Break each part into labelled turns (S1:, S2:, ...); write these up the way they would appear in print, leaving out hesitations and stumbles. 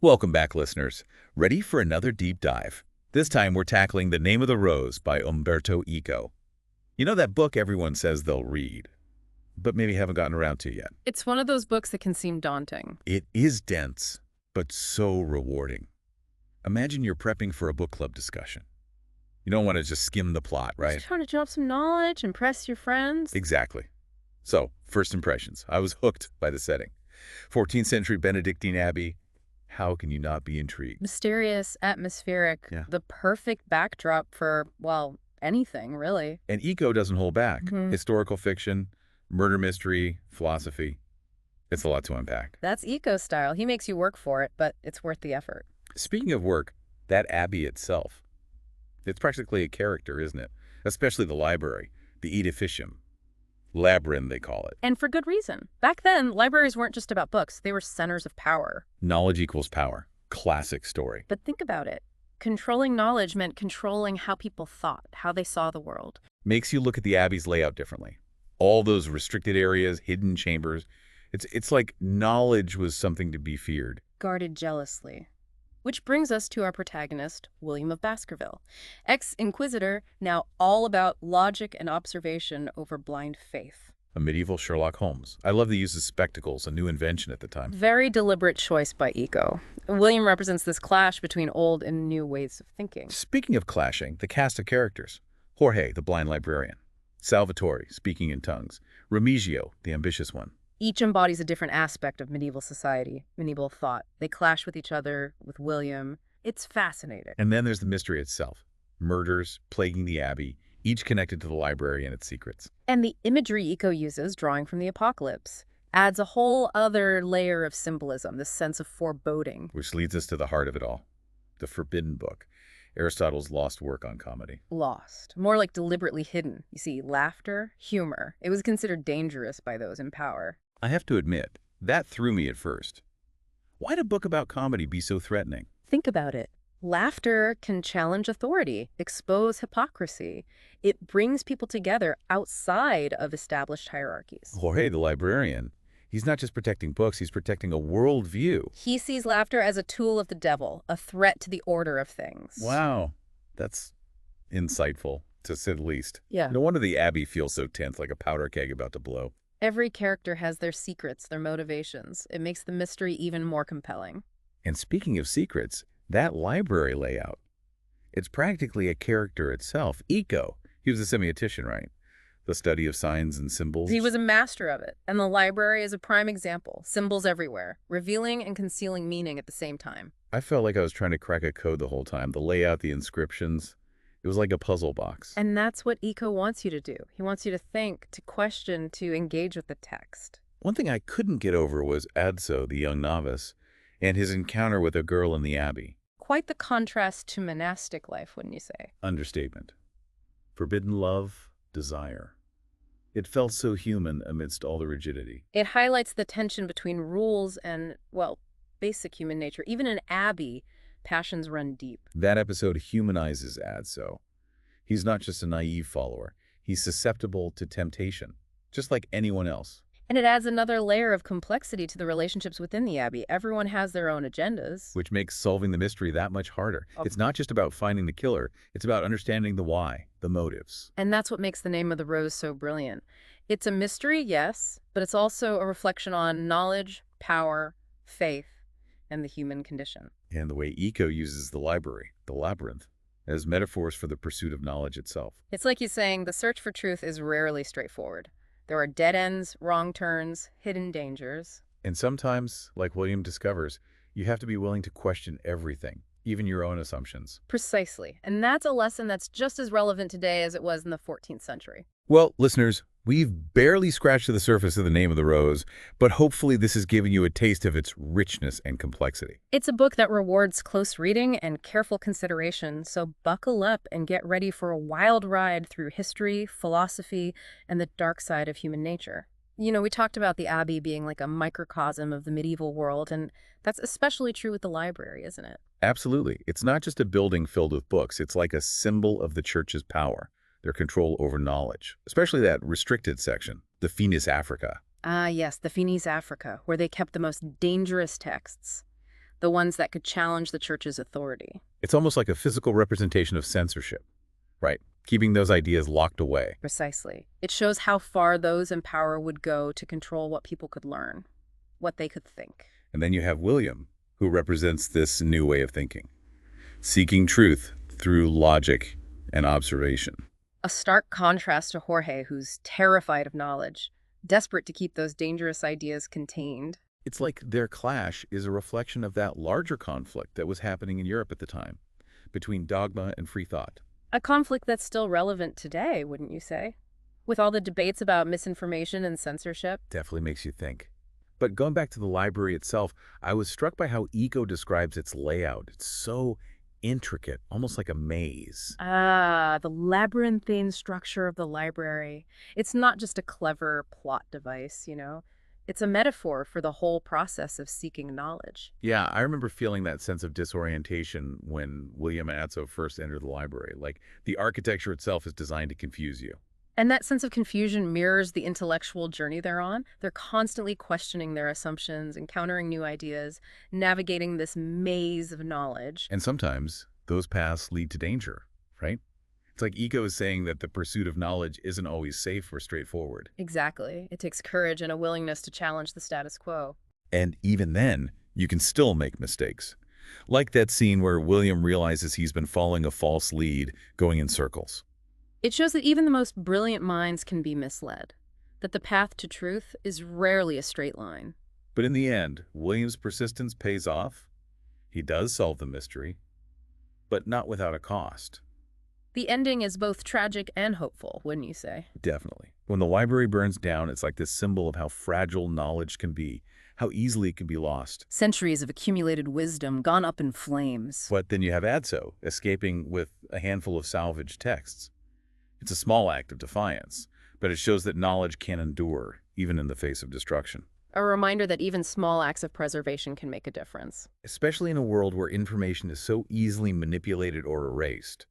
S1: Welcome back, listeners. Ready for another deep dive? This time we're tackling The Name of the Rose by Umberto Eco. You know that book everyone says they'll read, but maybe haven't gotten around to yet.
S2: It's one of those books that can seem daunting.
S1: It is dense, but so rewarding. Imagine you're prepping for a book club discussion. You don't want to just skim the plot, right?
S2: Just trying to drop some knowledge, impress your friends.
S1: Exactly. So, first impressions. I was hooked by the setting. 14th century Benedictine Abbey. How can you not be intrigued?
S2: Mysterious, atmospheric,
S1: Yeah.
S2: the perfect backdrop for, well, anything, really.
S1: And Eco doesn't hold back.
S2: Mhm.
S1: Historical fiction, murder mystery, philosophy. It's a lot to unpack.
S2: That's Eco style. He makes you work for it, but it's worth the effort.
S1: Speaking of work, that abbey itself, it's practically a character, isn't it? Especially the library, the edificium. Labyrinth, they call it.
S2: And for good reason. Back then, libraries weren't just about books. They were centers of power.
S1: Knowledge equals power. Classic story.
S2: But think about it. Controlling knowledge meant controlling how people thought, how they saw the world.
S1: Makes you look at the abbey's layout differently. All those restricted areas, hidden chambers. It's like knowledge was something to be feared.
S2: Guarded jealously. Which brings us to our protagonist, William of Baskerville. Ex-inquisitor, now all about logic and observation over blind faith.
S1: A medieval Sherlock Holmes. I love the use of spectacles, a new invention at the time.
S2: Very deliberate choice by Eco. William represents this clash between old and new ways of thinking.
S1: Speaking of clashing, the cast of characters. Jorge, the blind librarian. Salvatore, speaking in tongues. Remigio, the ambitious one.
S2: Each embodies a different aspect of medieval society, medieval thought. They clash with each other, with William. It's fascinating.
S1: And then there's the mystery itself. Murders plaguing the abbey, each connected to the library and its secrets.
S2: And the imagery Eco uses, drawing from the apocalypse, adds a whole other layer of symbolism, this sense of foreboding.
S1: Which leads us to the heart of it all. The Forbidden Book. Aristotle's lost work on comedy.
S2: Lost. More like deliberately hidden. You see, laughter, humor. It was considered dangerous by those in power.
S1: I have to admit, that threw me at first. Why'd a book about comedy be so threatening?
S2: Think about it. Laughter can challenge authority, expose hypocrisy. It brings people together outside of established hierarchies.
S1: Jorge, the librarian, he's not just protecting books, he's protecting a worldview.
S2: He sees laughter as a tool of the devil, a threat to the order of things.
S1: Wow, that's insightful, to say the least.
S2: Yeah.
S1: No wonder the abbey feels so tense, like a powder keg about to blow.
S2: Every character has their secrets, their motivations. It makes the mystery even more compelling.
S1: And speaking of secrets, that library layout, it's practically a character itself. Eco, he was a semiotician, right? The study of signs and symbols.
S2: He was a master of it, and the library is a prime example. Symbols everywhere, revealing and concealing meaning at the same time.
S1: I felt like I was trying to crack a code the whole time. The layout, the inscriptions, it was like a puzzle box.
S2: And that's what Eco wants you to do. He wants you to think, to question, to engage with the text.
S1: One thing I couldn't get over was Adso, the young novice, and his encounter with a girl in the abbey.
S2: Quite the contrast to monastic life, wouldn't you say?
S1: Understatement. Forbidden love, desire. It felt so human amidst all the rigidity.
S2: It highlights the tension between rules and, well, basic human nature. Even in Abbey, passions run deep.
S1: That episode humanizes Adso. He's not just a naive follower. He's susceptible to temptation, just like anyone else.
S2: And it adds another layer of complexity to the relationships within the Abbey. Everyone has their own agendas.
S1: Which makes solving the mystery that much harder. It's not just about finding the killer. It's about understanding the why, the motives.
S2: And that's what makes The Name of the Rose so brilliant. It's a mystery, yes, but it's also a reflection on knowledge, power, faith, and the human condition.
S1: And the way Eco uses the library, the labyrinth, as metaphors for the pursuit of knowledge itself.
S2: It's like he's saying the search for truth is rarely straightforward. There are dead ends, wrong turns, hidden dangers.
S1: And sometimes, like William discovers, you have to be willing to question everything, even your own assumptions.
S2: Precisely. And that's a lesson that's just as relevant today as it was in the 14th century.
S1: Well, listeners, we've barely scratched the surface of The Name of the Rose, but hopefully this has given you a taste of its richness and complexity.
S2: It's a book that rewards close reading and careful consideration, so buckle up and get ready for a wild ride through history, philosophy, and the dark side of human nature. You know, we talked about the Abbey being like a microcosm of the medieval world, and that's especially true with the library, isn't it?
S1: Absolutely. It's not just a building filled with books. It's like a symbol of the church's power, their control over knowledge, especially that restricted section, the Finis Africa.
S2: Ah, yes, the Finis Africa, where they kept the most dangerous texts. the ones that could challenge the church's authority.
S1: It's almost like a physical representation of censorship, right? Keeping those ideas locked away.
S2: Precisely. It shows how far those in power would go to control what people could learn, what they could think.
S1: And then you have William, who represents this new way of thinking, seeking truth through logic and observation.
S2: A stark contrast to Jorge, who's terrified of knowledge, desperate to keep those dangerous ideas contained.
S1: It's like their clash is a reflection of that larger conflict that was happening in Europe at the time, between dogma and free thought.
S2: A conflict that's still relevant today, wouldn't you say? With all the debates about misinformation and censorship.
S1: Definitely makes you think. But going back to the library itself, I was struck by how Eco describes its layout. It's so intricate, almost like a maze.
S2: Ah, the labyrinthine structure of the library. It's not just a clever plot device, you know? It's a metaphor for the whole process of seeking knowledge.
S1: Yeah, I remember feeling that sense of disorientation when William and Atzo first entered the library. Like, the architecture itself is designed to confuse you.
S2: And that sense of confusion mirrors the intellectual journey they're on. They're constantly questioning their assumptions, encountering new ideas, navigating this maze of knowledge.
S1: And sometimes those paths lead to danger, right? It's like Eco is saying that the pursuit of knowledge isn't always safe or straightforward.
S2: Exactly. It takes courage and a willingness to challenge the status quo.
S1: And even then, you can still make mistakes. Like that scene where William realizes he's been following a false lead, going in circles.
S2: It shows that even the most brilliant minds can be misled, that the path to truth is rarely a straight line.
S1: But in the end, William's persistence pays off. He does solve the mystery, but not without a cost.
S2: The ending is both tragic and hopeful, wouldn't you say?
S1: Definitely. When the library burns down, it's like this symbol of how fragile knowledge can be, how easily it can be lost.
S2: Centuries of accumulated wisdom gone up in flames.
S1: But then you have Adso escaping with a handful of salvaged texts. It's a small act of defiance, but it shows that knowledge can endure, even in the face of destruction.
S2: A reminder that even small acts of preservation can make a difference.
S1: Especially in a world where information is so easily manipulated or erased.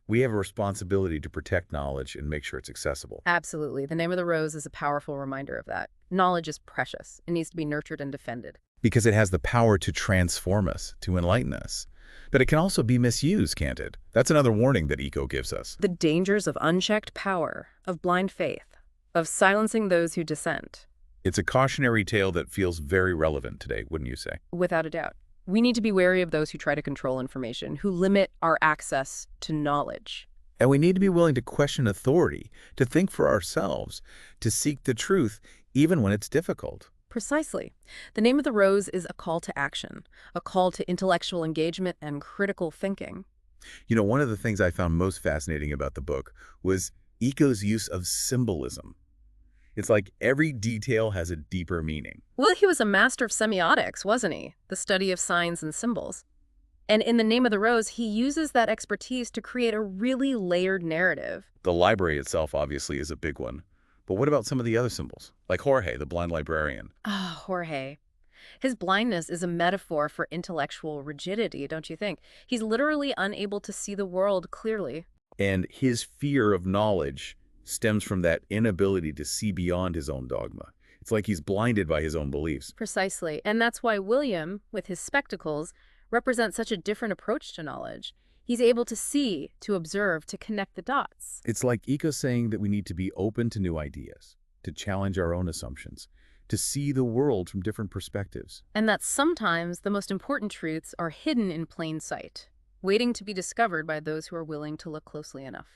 S1: We have a responsibility to protect knowledge and make sure it's accessible.
S2: Absolutely. The Name of the Rose is a powerful reminder of that. Knowledge is precious. It needs to be nurtured and defended.
S1: Because it has the power to transform us, to enlighten us. But it can also be misused, can't it? That's another warning that Eco gives us.
S2: The dangers of unchecked power, of blind faith, of silencing those who dissent.
S1: It's a cautionary tale that feels very relevant today, wouldn't you say?
S2: Without a doubt. We need to be wary of those who try to control information, who limit our access to knowledge.
S1: And we need to be willing to question authority, to think for ourselves, to seek the truth, even when it's difficult.
S2: Precisely. The Name of the Rose is a call to action, a call to intellectual engagement and critical thinking.
S1: You know, one of the things I found most fascinating about the book was Eco's use of symbolism. It's like every detail has a deeper meaning.
S2: Well, he was a master of semiotics, wasn't he? The study of signs and symbols. And in The Name of the Rose, he uses that expertise to create a really layered narrative.
S1: The library itself obviously is a big one. But what about some of the other symbols? Like Jorge, the blind librarian.
S2: Ah, Jorge. His blindness is a metaphor for intellectual rigidity, don't you think? He's literally unable to see the world clearly.
S1: And his fear of knowledge stems from that inability to see beyond his own dogma. It's like he's blinded by his own beliefs.
S2: Precisely. And that's why William, with his spectacles, represents such a different approach to knowledge. He's able to see, to observe, to connect the dots.
S1: It's like Eco saying that we need to be open to new ideas, to challenge our own assumptions, to see the world from different perspectives.
S2: And that sometimes the most important truths are hidden in plain sight, waiting to be discovered by those who are willing to look closely enough.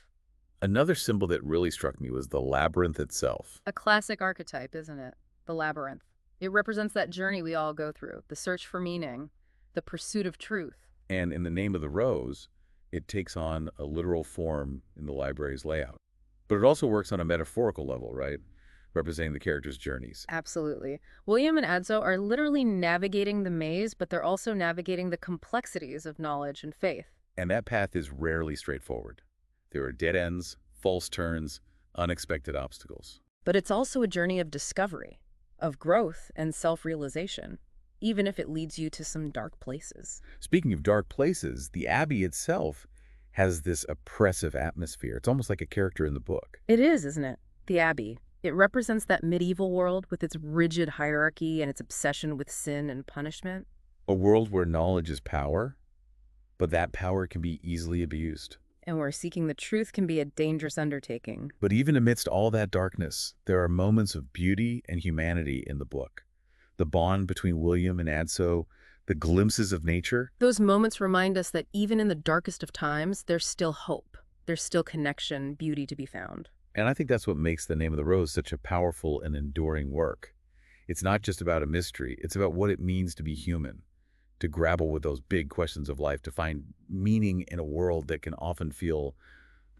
S1: Another symbol that really struck me was the labyrinth itself.
S2: A classic archetype, isn't it? The labyrinth. It represents that journey we all go through, the search for meaning, the pursuit of truth.
S1: And in The Name of the Rose, it takes on a literal form in the library's layout. But it also works on a metaphorical level, right? Representing the characters' journeys.
S2: Absolutely. William and Adzo are literally navigating the maze, but they're also navigating the complexities of knowledge and faith.
S1: And that path is rarely straightforward. There are dead ends, false turns, unexpected obstacles.
S2: But it's also a journey of discovery, of growth and self-realization, even if it leads you to some dark places.
S1: Speaking of dark places, the Abbey itself has this oppressive atmosphere. It's almost like a character in the book.
S2: It is, isn't it? The Abbey. It represents that medieval world with its rigid hierarchy and its obsession with sin and punishment.
S1: A world where knowledge is power, but that power can be easily abused.
S2: And where seeking the truth can be a dangerous undertaking.
S1: But even amidst all that darkness, there are moments of beauty and humanity in the book. The bond between William and Adso, the glimpses of nature.
S2: Those moments remind us that even in the darkest of times, there's still hope. There's still connection, beauty to be found.
S1: And I think that's what makes The Name of the Rose such a powerful and enduring work. It's not just about a mystery, it's about what it means to be human, to grapple with those big questions of life, to find meaning in a world that can often feel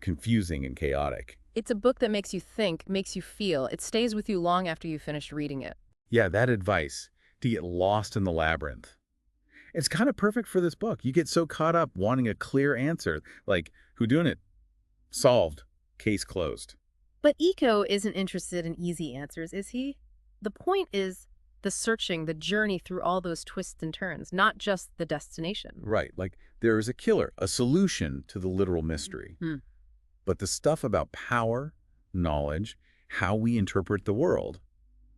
S1: confusing and chaotic.
S2: It's a book that makes you think, makes you feel. It stays with you long after you've finished reading it.
S1: Yeah, that advice, to get lost in the labyrinth. It's kind of perfect for this book. You get so caught up wanting a clear answer, like, who done it? Solved. Case closed.
S2: But Eco isn't interested in easy answers, is he? The point is the searching, the journey through all those twists and turns, not just the destination.
S1: Right, like there is a killer, a solution to the literal mystery. But the stuff about power, knowledge, how we interpret the world,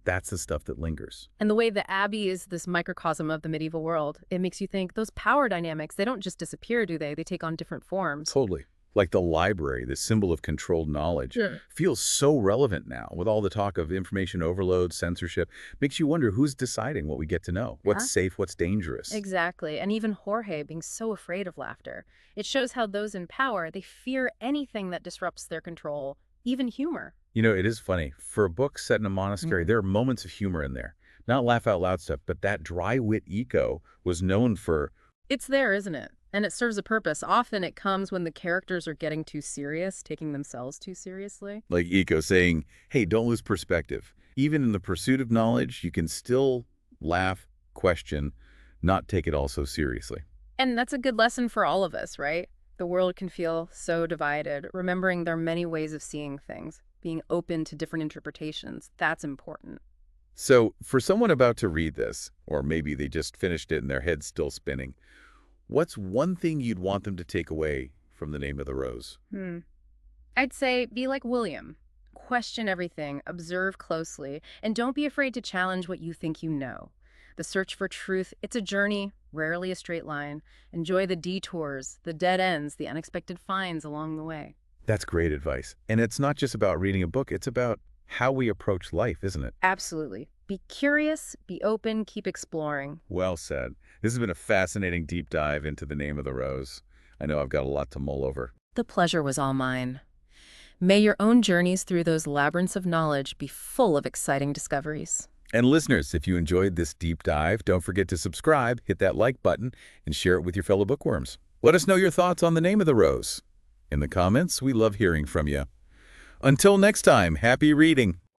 S1: that's the stuff that lingers.
S2: And the way the Abbey is this microcosm of the medieval world, it makes you think those power dynamics, they don't just disappear, do they? They take on different forms.
S1: Totally. Like the library, the symbol of controlled knowledge, feels so relevant now with all the talk of information overload, censorship. Makes you wonder who's deciding what we get to know, what's safe, what's dangerous.
S2: Exactly. And even Jorge being so afraid of laughter. It shows how those in power, they fear anything that disrupts their control, even humor.
S1: You know, it is funny. For a book set in a monastery, there are moments of humor in there. Not laugh out loud stuff, but that dry wit Eco was known for.
S2: It's there, isn't it? And it serves a purpose. Often it comes when the characters are getting too serious, taking themselves too seriously.
S1: Like Eco saying, hey, don't lose perspective. Even in the pursuit of knowledge, you can still laugh, question, not take it all so seriously.
S2: And that's a good lesson for all of us, right? The world can feel so divided. Remembering there are many ways of seeing things, being open to different interpretations, that's important.
S1: So for someone about to read this, or maybe they just finished it and their head's still spinning, what's one thing you'd want them to take away from The Name of the Rose?
S2: I'd say be like William. Question everything, observe closely, and don't be afraid to challenge what you think you know. The search for truth, it's a journey, rarely a straight line. Enjoy the detours, the dead ends, the unexpected finds along the way.
S1: That's great advice. And it's not just about reading a book, it's about how we approach life, isn't it?
S2: Absolutely. Be curious, be open, keep exploring.
S1: Well said. This has been a fascinating deep dive into The Name of the Rose. I know I've got a lot to mull over.
S2: The pleasure was all mine. May your own journeys through those labyrinths of knowledge be full of exciting discoveries.
S1: And listeners, if you enjoyed this deep dive, don't forget to subscribe, hit that like button, and share it with your fellow bookworms. Let us know your thoughts on The Name of the Rose. In the comments, we love hearing from you. Until next time, happy reading.